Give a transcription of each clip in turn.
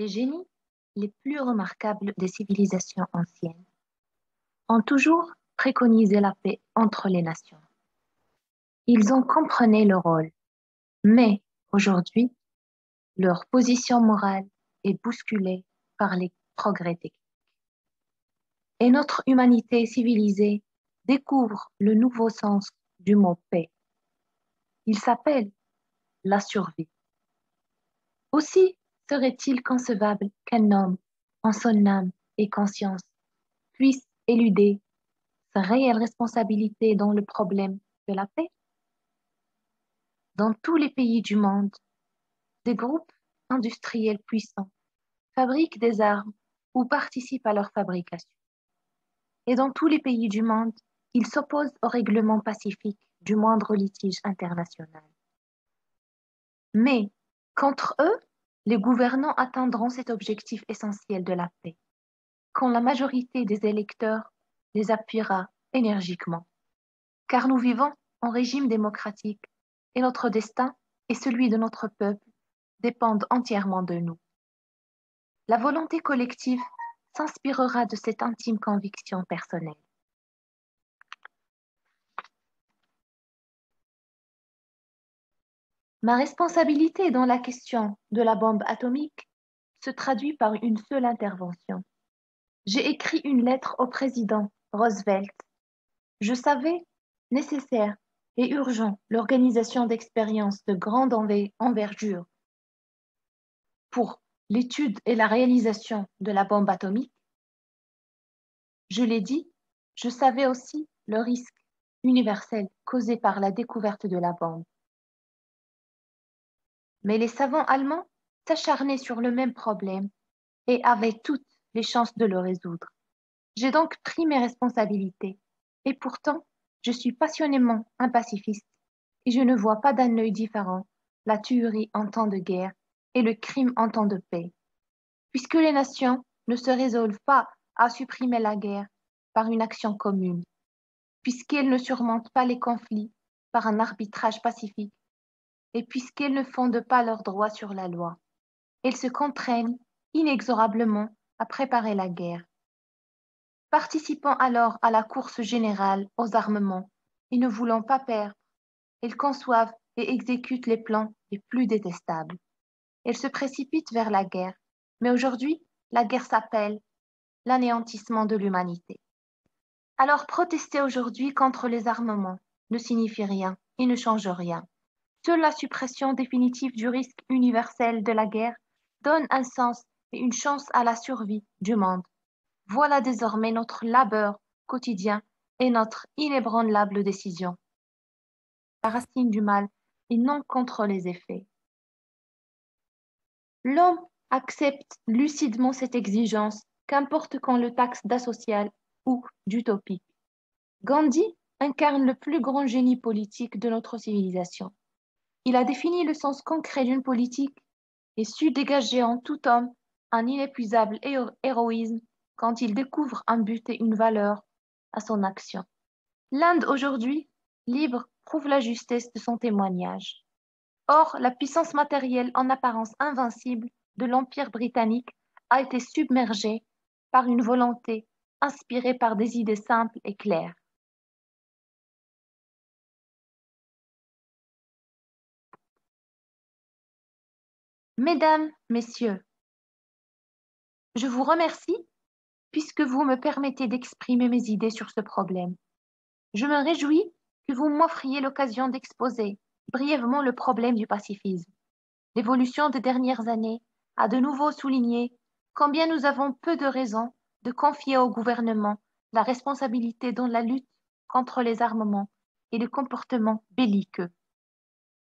Les génies les plus remarquables des civilisations anciennes ont toujours préconisé la paix entre les nations. Ils en comprenaient le rôle, mais aujourd'hui, leur position morale est bousculée par les progrès techniques. Et notre humanité civilisée découvre le nouveau sens du mot paix. Il s'appelle la survie. Aussi serait-il concevable qu'un homme, en son âme et conscience, puisse éluder sa réelle responsabilité dans le problème de la paix? Dans tous les pays du monde, des groupes industriels puissants fabriquent des armes ou participent à leur fabrication. Et dans tous les pays du monde, ils s'opposent au règlement pacifique du moindre litige international. Mais, contre eux, les gouvernants atteindront cet objectif essentiel de la paix, quand la majorité des électeurs les appuiera énergiquement. Car nous vivons en régime démocratique et notre destin et celui de notre peuple dépendent entièrement de nous. La volonté collective s'inspirera de cette intime conviction personnelle. Ma responsabilité dans la question de la bombe atomique se traduit par une seule intervention. J'ai écrit une lettre au président Roosevelt. Je savais nécessaire et urgent l'organisation d'expériences de grande envergure pour l'étude et la réalisation de la bombe atomique. Je l'ai dit, je savais aussi le risque universel causé par la découverte de la bombe. Mais les savants allemands s'acharnaient sur le même problème et avaient toutes les chances de le résoudre. J'ai donc pris mes responsabilités. Et pourtant, je suis passionnément un pacifiste et je ne vois pas d'un œil différent la tuerie en temps de guerre et le crime en temps de paix. Puisque les nations ne se résolvent pas à supprimer la guerre par une action commune, puisqu'elles ne surmontent pas les conflits par un arbitrage pacifique, et puisqu'elles ne fondent pas leurs droits sur la loi, elles se contraignent inexorablement à préparer la guerre. Participant alors à la course générale aux armements et ne voulant pas perdre, elles conçoivent et exécutent les plans les plus détestables. Elles se précipitent vers la guerre, mais aujourd'hui, la guerre s'appelle l'anéantissement de l'humanité. Alors protester aujourd'hui contre les armements ne signifie rien et ne change rien. Seule la suppression définitive du risque universel de la guerre donne un sens et une chance à la survie du monde. Voilà désormais notre labeur quotidien et notre inébranlable décision. La racine du mal et non contre les effets. L'homme accepte lucidement cette exigence, qu'importe qu'on le taxe d'asocial ou d'utopique. Gandhi incarne le plus grand génie politique de notre civilisation. Il a défini le sens concret d'une politique et su dégager en tout homme un inépuisable héroïsme quand il découvre un but et une valeur à son action. L'Inde aujourd'hui, libre, prouve la justesse de son témoignage. Or, la puissance matérielle en apparence invincible de l'Empire britannique a été submergée par une volonté inspirée par des idées simples et claires. Mesdames, Messieurs, je vous remercie puisque vous me permettez d'exprimer mes idées sur ce problème. Je me réjouis que vous m'offriez l'occasion d'exposer brièvement le problème du pacifisme. L'évolution des dernières années a de nouveau souligné combien nous avons peu de raisons de confier au gouvernement la responsabilité dans la lutte contre les armements et le comportement belliqueux.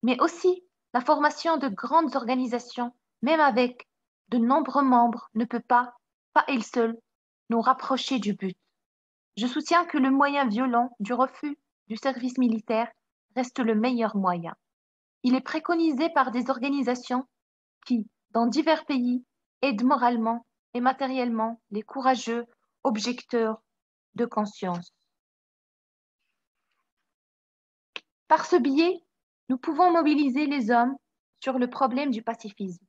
Mais aussi, la formation de grandes organisations, même avec de nombreux membres, ne peut pas elle seule, nous rapprocher du but. Je soutiens que le moyen violent du refus du service militaire reste le meilleur moyen. Il est préconisé par des organisations qui, dans divers pays, aident moralement et matériellement les courageux objecteurs de conscience. Par ce biais, nous pouvons mobiliser les hommes sur le problème du pacifisme,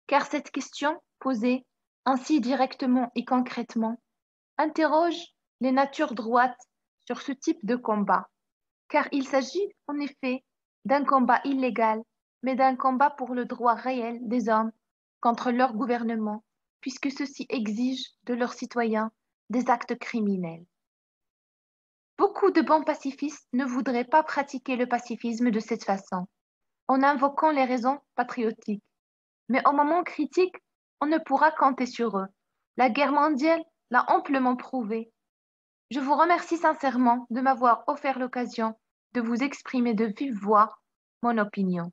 car cette question posée ainsi directement et concrètement, interroge les natures droites sur ce type de combat, car il s'agit en effet d'un combat illégal, mais d'un combat pour le droit réel des hommes contre leur gouvernement, puisque ceux-ci exigent de leurs citoyens des actes criminels. Beaucoup de bons pacifistes ne voudraient pas pratiquer le pacifisme de cette façon, en invoquant les raisons patriotiques. Mais au moment critique, on ne pourra compter sur eux. La guerre mondiale l'a amplement prouvé. Je vous remercie sincèrement de m'avoir offert l'occasion de vous exprimer de vive voix mon opinion.